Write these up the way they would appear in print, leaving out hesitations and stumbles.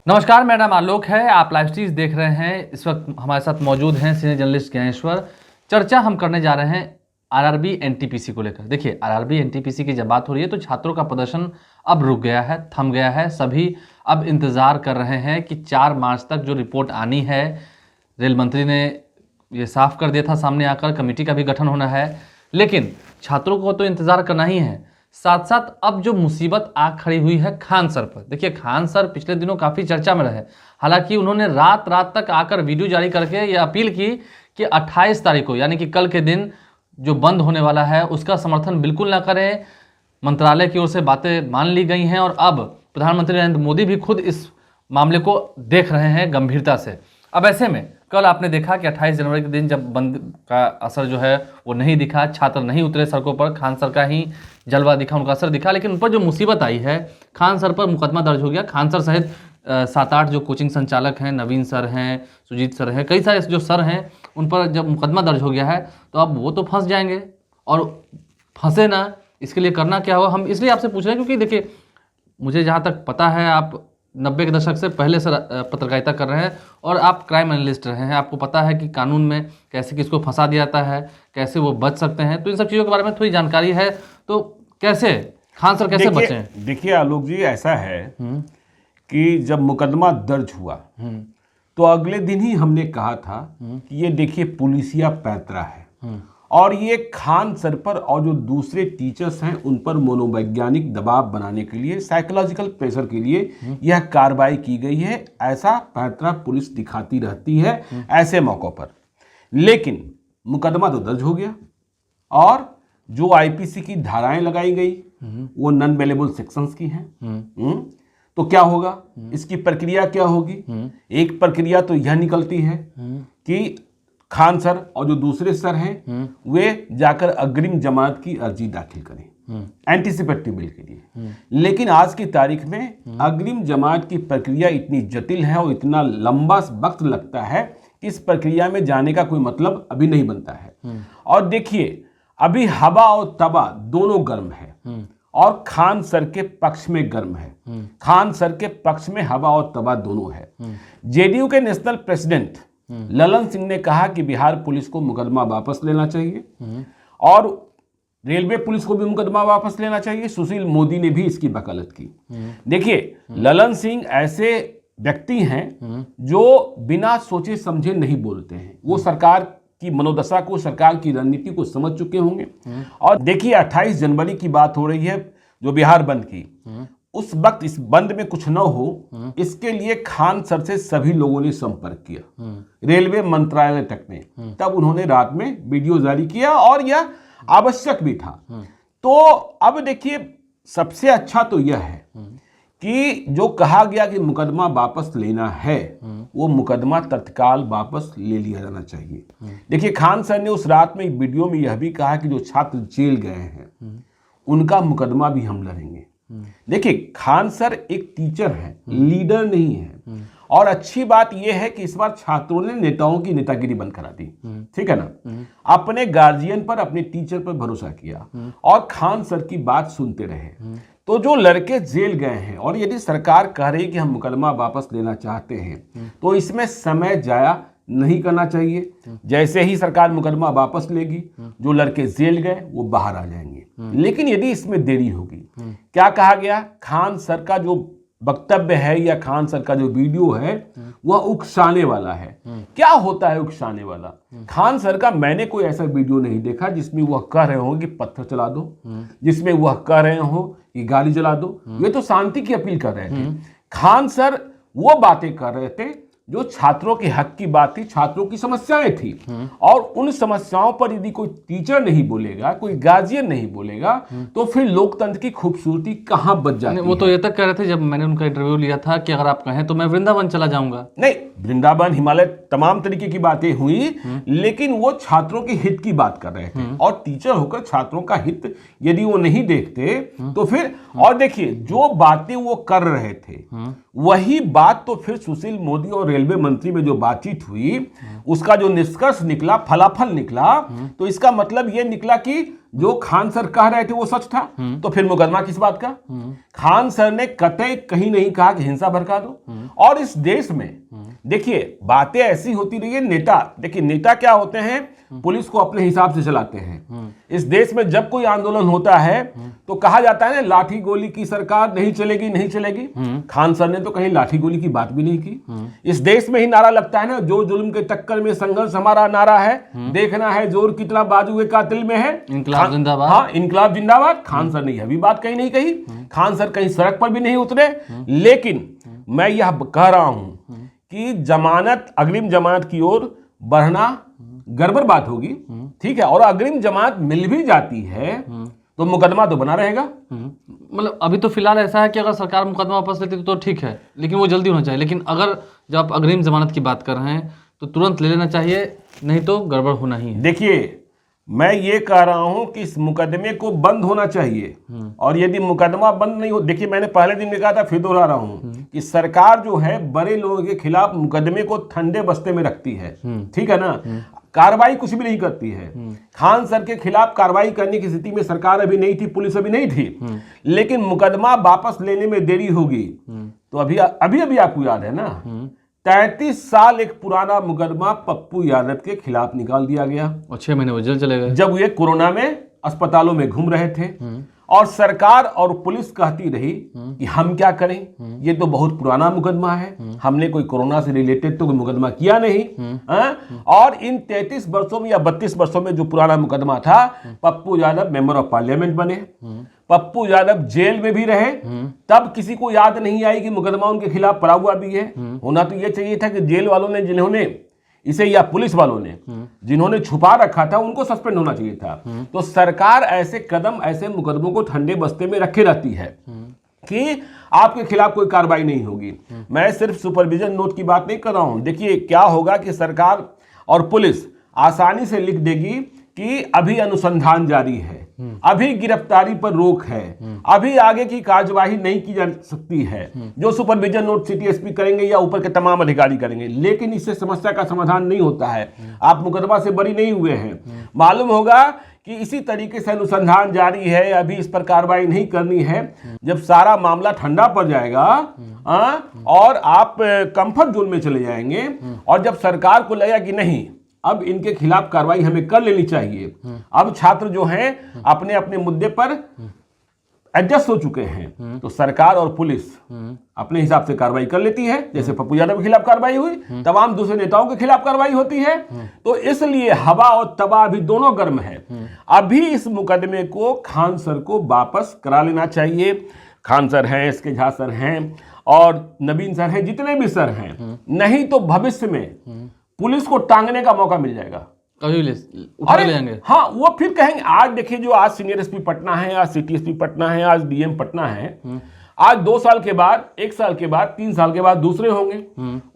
नमस्कार, मेरा नाम आलोक है। आप लाइव स्ट्रीज देख रहे हैं। इस वक्त हमारे साथ मौजूद हैं सीनियर जर्नलिस्ट ज्ञानेश्वर। चर्चा हम करने जा रहे हैं आरआरबी एनटीपीसी को लेकर। देखिए, आरआरबी एनटीपीसी की जब बात हो रही है तो छात्रों का प्रदर्शन अब रुक गया है, थम गया है। सभी अब इंतज़ार कर रहे हैं कि 4 मार्च तक जो रिपोर्ट आनी है, रेल मंत्री ने ये साफ कर दिया था सामने आकर, कमेटी का भी गठन होना है। लेकिन छात्रों को तो इंतज़ार करना ही है। साथ साथ अब जो मुसीबत आ खड़ी हुई है खान सर पर। देखिए, खान सर पिछले दिनों काफ़ी चर्चा में रहे। हालांकि उन्होंने रात रात तक आकर वीडियो जारी करके ये अपील की कि 28 तारीख को, यानी कि कल के दिन जो बंद होने वाला है, उसका समर्थन बिल्कुल ना करें। मंत्रालय की ओर से बातें मान ली गई हैं और अब प्रधानमंत्री नरेंद्र मोदी भी खुद इस मामले को देख रहे हैं गंभीरता से। अब ऐसे में कल आपने देखा कि 28 जनवरी के दिन जब बंद का असर जो है वो नहीं दिखा, छात्र नहीं उतरे सड़कों पर, खान सर का ही जलवा दिखा, उनका असर दिखा। लेकिन उन पर जो मुसीबत आई है, खान सर पर मुकदमा दर्ज हो गया। खान सर सहित 7-8 जो कोचिंग संचालक हैं, नवीन सर हैं, सुजीत सर हैं, कई सारे जो सर हैं, उन पर जब मुकदमा दर्ज हो गया है तो अब वो तो फंस जाएंगे। और फंसे ना, इसके लिए करना क्या हो, हम इसलिए आपसे पूछ रहे हैं क्योंकि देखिए, मुझे जहाँ तक पता है आप 90 के दशक से पहले से पत्रकारिता कर रहे हैं और आप क्राइम एनालिस्ट रहे हैं। आपको पता है कि कानून में कैसे किसको फंसा दिया जाता है, कैसे वो बच सकते हैं। तो इन सब चीज़ों के बारे में थोड़ी जानकारी है, तो कैसे खान सर कैसे बचें? देखिए आलोक जी, ऐसा है कि जब मुकदमा दर्ज हुआ तो अगले दिन ही हमने कहा था कि ये देखिए पुलिसिया पैंतरा है और ये खान सर पर और जो दूसरे टीचर्स हैं उन पर मनोवैज्ञानिक दबाव बनाने के लिए, साइकोलॉजिकल प्रेशर के लिए यह कार्रवाई की गई है। ऐसा पैंतरा पुलिस दिखाती रहती है ऐसे मौकों पर। लेकिन मुकदमा तो दर्ज हो गया और जो आईपीसी की धाराएं लगाई गई वो नॉन बेलेबल सेक्शंस की हैं। तो क्या होगा, इसकी प्रक्रिया क्या होगी? एक प्रक्रिया तो यह निकलती है कि खान सर और जो दूसरे सर हैं वे जाकर अग्रिम जमानत की अर्जी दाखिल करें एंटीसिपेटरी बिल के लिए। लेकिन आज की तारीख में अग्रिम जमानत की प्रक्रिया इतनी जटिल है और इतना लंबा वक्त लगता है कि इस प्रक्रिया में जाने का कोई मतलब अभी नहीं बनता है। और देखिए, अभी हवा और तवा दोनों गर्म है और खान सर के पक्ष में गर्म है। खान सर के पक्ष में हवा और तवा दोनों है। जेडीयू के नेशनल प्रेसिडेंट ललन सिंह ने कहा कि बिहार पुलिस को मुकदमा वापस लेना चाहिए और रेलवे पुलिस को भी मुकदमा वापस लेना चाहिए। सुशील मोदी ने भी इसकी वकालत की। देखिए, ललन सिंह ऐसे व्यक्ति हैं जो बिना सोचे समझे नहीं बोलते हैं। वो सरकार की मनोदशा को, सरकार की रणनीति को समझ चुके होंगे। और देखिए, 28 जनवरी की बात हो रही है जो बिहार बंद की, उस वक्त इस बंद में कुछ न हो इसके लिए खान सर से सभी लोगों ने संपर्क किया, रेलवे मंत्रालय तक ने। तब उन्होंने रात में वीडियो जारी किया और यह आवश्यक भी था। तो अब देखिए, सबसे अच्छा तो यह है कि जो कहा गया कि मुकदमा वापस लेना है, वो मुकदमा तत्काल वापस ले लिया जाना चाहिए। देखिए, खान सर ने उस रात में एक वीडियो में यह भी कहा कि जो छात्र जेल गए हैं उनका मुकदमा भी हम लड़ेंगे। देखिए, खान सर एक टीचर है, लीडर नहीं है। और अच्छी बात यह है कि इस बार छात्रों ने नेताओं की नेतागिरी बंद करा दी, ठीक है ना। अपने गार्जियन पर, अपने टीचर पर भरोसा किया और खान सर की बात सुनते रहे। तो जो लड़के जेल गए हैं और यदि सरकार कह रही है कि हम मुकदमा वापस लेना चाहते हैं तो इसमें समय जाया नहीं करना चाहिए। जैसे ही सरकार मुकदमा वापस लेगी, जो लड़के जेल गए वो बाहर आ जाएंगे। लेकिन यदि इसमें देरी होगी, क्या कहा गया, खान सर का जो वक्तव्य है या खान सर का जो वीडियो है वह उकसाने वाला है। क्या होता है उकसाने वाला? खान सर का मैंने कोई ऐसा वीडियो नहीं देखा जिसमें वह कह रहे हो कि पत्थर चला दो, जिसमें वह कह रहे हो कि गाड़ी जला दो। वे तो शांति की अपील कर रहे थे। खान सर वो बातें कर रहे थे जो छात्रों के हक की बात थी, छात्रों की समस्याएं थी। और उन समस्याओं पर यदि कोई टीचर नहीं बोलेगा, कोई गार्जियन नहीं बोलेगा, तो फिर लोकतंत्र की खूबसूरती कहां बच जाती है? वो तो ये तक कह रहे थे जब मैंने उनका इंटरव्यू लिया था कि अगर आप कहें तो मैं वृंदावन चला जाऊंगा। नहीं, वृंदावन, हिमालय, तमाम तरीके की बातें हुई, लेकिन वो छात्रों के हित की बात कर रहे थे। और टीचर होकर छात्रों का हित यदि वो नहीं देखते तो फिर, और देखिए, जो बातें वो कर रहे थे वही बात तो फिर सुशील मोदी और रेलवे मंत्री में जो बातचीत हुई, उसका जो निष्कर्ष निकला, फलाफल निकला, तो इसका मतलब यह निकला कि जो खान सर कह रहे थे वो सच था, तो फिर मुकदमा किस बात का? खान सर ने कतई कहीं नहीं कहा कि हिंसा भड़का दो। और इस देश में देखिए बातें ऐसी होती रही है, नेता देखिए नेता क्या होते हैं, पुलिस को अपने हिसाब से चलाते हैं। इस देश में जब कोई आंदोलन होता है तो कहा जाता है ना, लाठी गोली की सरकार नहीं चलेगी, नहीं चलेगी। खान सर ने तो कहीं लाठी गोली की बात भी नहीं की। इस देश में ही नारा लगता है ना, जो जुल्म के टक्कर में संघर्ष हमारा नारा है, देखना है जोर कितना बाजू के कातिल में है, इनकलाब जिंदाबाद। हाँ, इनकलाब जिंदाबाद। खान सर ने यह भी बात कहीं नहीं कही, खान सर कहीं सड़क पर भी नहीं उतरे। लेकिन मैं यह कह रहा हूं कि जमानत, अग्रिम जमानत की ओर बढ़ना गड़बड़ बात होगी, ठीक है। और अग्रिम जमानत मिल भी जाती है तो मुकदमा तो बना रहेगा। मतलब अभी तो फिलहाल ऐसा है कि अगर सरकार मुकदमा वापस लेती तो ठीक है, लेकिन वो जल्दी होना चाहिए। लेकिन अगर जब आप अग्रिम जमानत की बात कर रहे हैं तो तुरंत ले लेना चाहिए, नहीं तो गड़बड़ होना ही है। देखिए मैं ये कह रहा हूं कि इस मुकदमे को बंद होना चाहिए, और यदि मुकदमा बंद नहीं हो, देखिए मैंने पहले दिन में कहा था, फिर दोहरा रहा हूं कि सरकार जो है बड़े लोगों के खिलाफ मुकदमे को ठंडे बस्ते में रखती है, ठीक है ना, कार्रवाई कुछ भी नहीं करती है। खान सर के खिलाफ कार्रवाई करने की स्थिति में सरकार अभी नहीं थी, पुलिस अभी नहीं थी, लेकिन मुकदमा वापस लेने में देरी होगी। तो अभी अभी आपको याद है ना, 33 साल एक पुराना मुकदमा पप्पू यादव के खिलाफ निकाल दिया गया, और 6 महीने वो जेल चले गए जब ये कोरोना में अस्पतालों में घूम रहे थे। और सरकार और पुलिस कहती रही कि हम क्या करें, ये तो बहुत पुराना मुकदमा है, हमने कोई कोरोना से रिलेटेड तो कोई मुकदमा किया नहीं। और इन 33 वर्षों में या 32 वर्षों में जो पुराना मुकदमा था, Pappu Yadav member of parliament बने, पप्पू यादव जेल में भी रहे, तब किसी को याद नहीं आई कि मुकदमा उनके खिलाफ पड़ा हुआ भी है। होना तो यह चाहिए था कि जेल वालों ने, जिन्होंने इसे, या पुलिस वालों ने जिन्होंने छुपा रखा था, उनको सस्पेंड होना चाहिए था। तो सरकार ऐसे कदम, ऐसे मुकदमों को ठंडे बस्ते में रखे रहती है कि आपके खिलाफ कोई कार्रवाई नहीं होगी। मैं सिर्फ सुपरविजन नोट की बात नहीं कर रहा हूं। देखिए क्या होगा कि सरकार और पुलिस आसानी से लिख देगी कि अभी अनुसंधान जारी है, अभी गिरफ्तारी पर रोक है, अभी आगे की कार्यवाही नहीं की जा सकती है, जो सुपरविजन नोट सिटी एसपी करेंगे या ऊपर के तमाम अधिकारी करेंगे। लेकिन इससे समस्या का समाधान नहीं होता है। आप मुकदमा से बरी नहीं हुए हैं, मालूम होगा कि इसी तरीके से अनुसंधान जारी है, अभी इस पर कार्रवाई नहीं करनी है। जब सारा मामला ठंडा पड़ जाएगा और आप कंफर्ट जोन में चले जाएंगे, और जब सरकार को लगेगा कि नहीं अब इनके खिलाफ कार्रवाई हमें कर लेनी चाहिए, अब छात्र जो हैं अपने अपने मुद्दे पर एडजस्ट हो चुके हैं, तो सरकार और पुलिस अपने हिसाब से कार्रवाई कर लेती है। जैसे पप्पू यादव के खिलाफ कार्रवाई हुई, तमाम दूसरे नेताओं के खिलाफ कार्रवाई होती है। तो इसलिए हवा और तवा अभी दोनों गर्म है। अभी इस मुकदमे को खान सर को वापस करा लेना चाहिए। खान सर हैं, एस के झा सर हैं, और नवीन सर हैं, जितने भी सर हैं, नहीं तो भविष्य में पुलिस को टांगने का मौका मिल जाएगा। कभी उठा ले जाएंगे। हाँ, वो फिर कहेंगे, आज देखिए जो आज सीनियर एसपी पटना है, आज सिटी एसपी पटना है, आज डीएम पटना है, आज 2 साल के बाद, 1 साल के बाद, 3 साल के बाद दूसरे होंगे।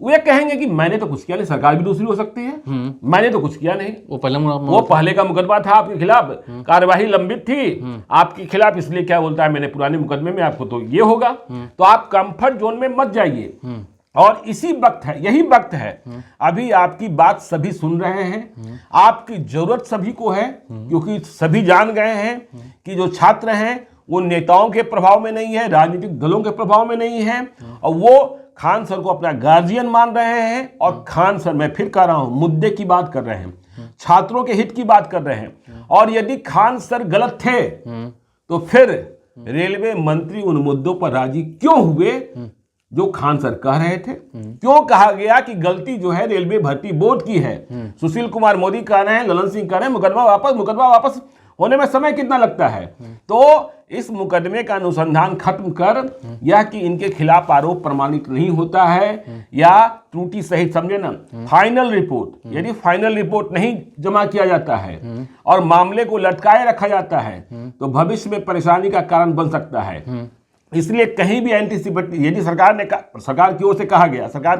वे कहेंगे कि मैंने तो कुछ किया नहीं, सरकार भी दूसरी हो सकती है, मैंने तो कुछ किया नहीं, वो पहले का मुकदमा था आपके खिलाफ, कार्यवाही लंबित थी आपके खिलाफ, इसलिए क्या बोलता है मैंने पुराने मुकदमे में, आपको तो ये होगा। तो आप कंफर्ट जोन में मत जाइए। और इसी वक्त है, यही वक्त है, अभी आपकी बात सभी सुन रहे हैं, आपकी जरूरत सभी को है, क्योंकि सभी जान गए हैं कि जो छात्र हैं वो नेताओं के प्रभाव में नहीं है, राजनीतिक दलों के प्रभाव में नहीं है, और वो खान सर को अपना गार्जियन मान रहे हैं। और खान सर, मैं फिर कह रहा हूं, मुद्दे की बात कर रहे हैं, छात्रों के हित की बात कर रहे हैं। और यदि खान सर गलत थे तो फिर रेलवे मंत्री उन मुद्दों पर राजी क्यों हुए जो खान सर कह रहे थे? क्यों कहा गया कि गलती जो है रेलवे भर्ती बोर्ड की है? सुशील कुमार मोदी कह रहे हैं, ललन सिंह कह रहे हैं, मुकदमा वापस होने में समय कितना लगता है? तो इस मुकदमे का अनुसंधान खत्म कर, यह कि इनके खिलाफ आरोप प्रमाणित नहीं होता है या त्रुटि सहित, समझे ना, फाइनल रिपोर्ट, यदि फाइनल रिपोर्ट नहीं जमा किया जाता है और मामले को लटकाए रखा जाता है तो भविष्य में परेशानी का कारण बन सकता है। इसलिए कहीं भी एंटीसिपेट, यदि सरकार की ओर से कहा गया, सरकार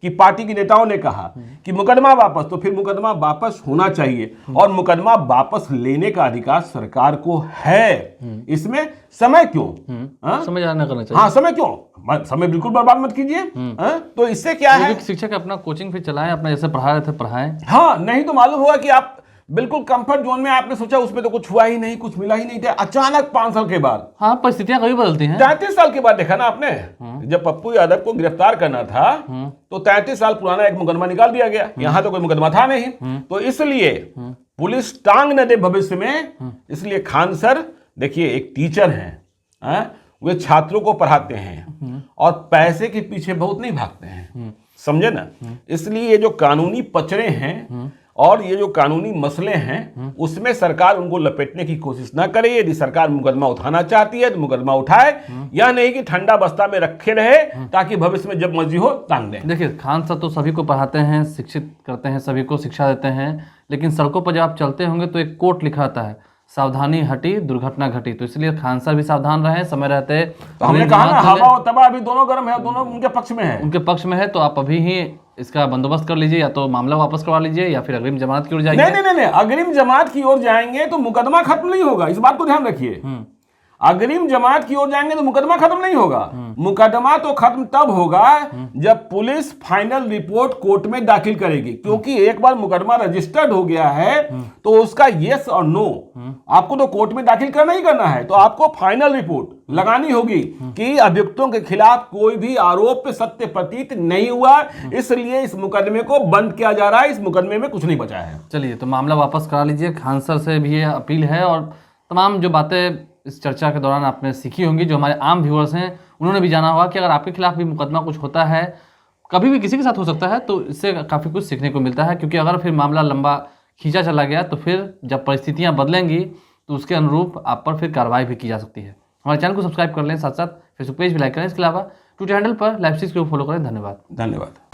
की पार्टी के नेताओं ने कहा कि मुकदमा वापस, तो फिर मुकदमा वापस होना चाहिए। और मुकदमा वापस लेने का अधिकार सरकार को है। इसमें समय क्यों? समय जाना करना चाहिए। हाँ, समय क्यों? समय बिल्कुल बर्बाद मत कीजिए। तो इससे क्या है, शिक्षक अपना कोचिंग फिर चलाएं, अपना जैसे पढ़ा रहे थे पढ़ाएं। हाँ, नहीं तो मालूम होगा कि आप बिल्कुल कंफर्ट जोन में आपने सोचा उसमें तो कुछ हुआ ही नहीं, कुछ मिला ही नहीं था। अचानक 5 साल के बाद, हाँ, परिस्थितियां कभी बदलती हैं। 33 साल के बाद देखा ना आपने, जब पप्पू यादव को गिरफ्तार करना था तो 33 साल पुराना एक मुकदमा निकाल दिया गया। यहां तो कोई मुकदमा था नहीं, तो इसलिए पुलिस टांग न दे भविष्य में। इसलिए खान सर देखिए एक टीचर हैं, वे छात्रों को पढ़ाते हैं और पैसे के पीछे बहुत नहीं भागते हैं, समझे ना। इसलिए ये जो कानूनी पचड़े हैं और ये जो कानूनी मसले हैं उसमें सरकार उनको लपेटने की कोशिश ना करे। यदि सरकार मुकदमा उठाना चाहती है तो मुकदमा उठाए, या नहीं कि ठंडा बस्ता में रखे रहे ताकि भविष्य में जब मर्जी हो टांग दें। देखिए खान सर तो सभी को पढ़ाते हैं, शिक्षित करते हैं, सभी को शिक्षा देते हैं, लेकिन सड़कों पर जब आप चलते होंगे तो एक कोट लिखा आता है, सावधानी हटी दुर्घटना घटी। तो इसलिए खान सर भी सावधान रहे, समय रहते। तो हमने कहा ना हवा और तबाह अभी दोनों गर्म है, दोनों उनके पक्ष में है, उनके पक्ष में है। तो आप अभी ही इसका बंदोबस्त कर लीजिए, या तो मामला वापस करवा लीजिए या फिर अग्रिम जमानत की ओर जाइए। नहीं, अग्रिम जमानत की ओर जाएंगे तो मुकदमा खत्म नहीं होगा, इस बात को ध्यान रखिए। अग्रिम जमानत की ओर जाएंगे तो मुकदमा खत्म नहीं होगा। मुकदमा तो खत्म तब होगा जब पुलिस फाइनल रिपोर्ट कोर्ट में दाखिल करेगी, क्योंकि एक बार मुकदमा रजिस्टर्ड हो गया है तो उसका यस और नो आपको तो कोर्ट में दाखिल करना ही करना है। तो आपको फाइनल रिपोर्ट लगानी होगी कि अभियुक्तों के खिलाफ कोई भी आरोप सत्य प्रतीत नहीं हुआ, इसलिए इस मुकदमे को बंद किया जा रहा है, इस मुकदमे में कुछ नहीं बचा है। चलिए तो मामला वापस करा लीजिए। खान सर से भी ये अपील है, और तमाम जो बातें इस चर्चा के दौरान आपने सीखी होंगी, जो हमारे आम व्यूअर्स हैं उन्होंने भी जाना होगा कि अगर आपके खिलाफ भी मुकदमा कुछ होता है, कभी भी किसी के साथ हो सकता है, तो इससे काफ़ी कुछ सीखने को मिलता है। क्योंकि अगर फिर मामला लंबा खींचा चला गया तो फिर जब परिस्थितियां बदलेंगी तो उसके अनुरूप आप पर फिर कार्रवाई भी की जा सकती है। हमारे चैनल को सब्सक्राइब कर लें, साथ साथ फेसबुक पेज भी लाइक करें। इसके अलावा ट्विटर हैंडल पर लाइव स्ट्रीम को फॉलो करें। धन्यवाद।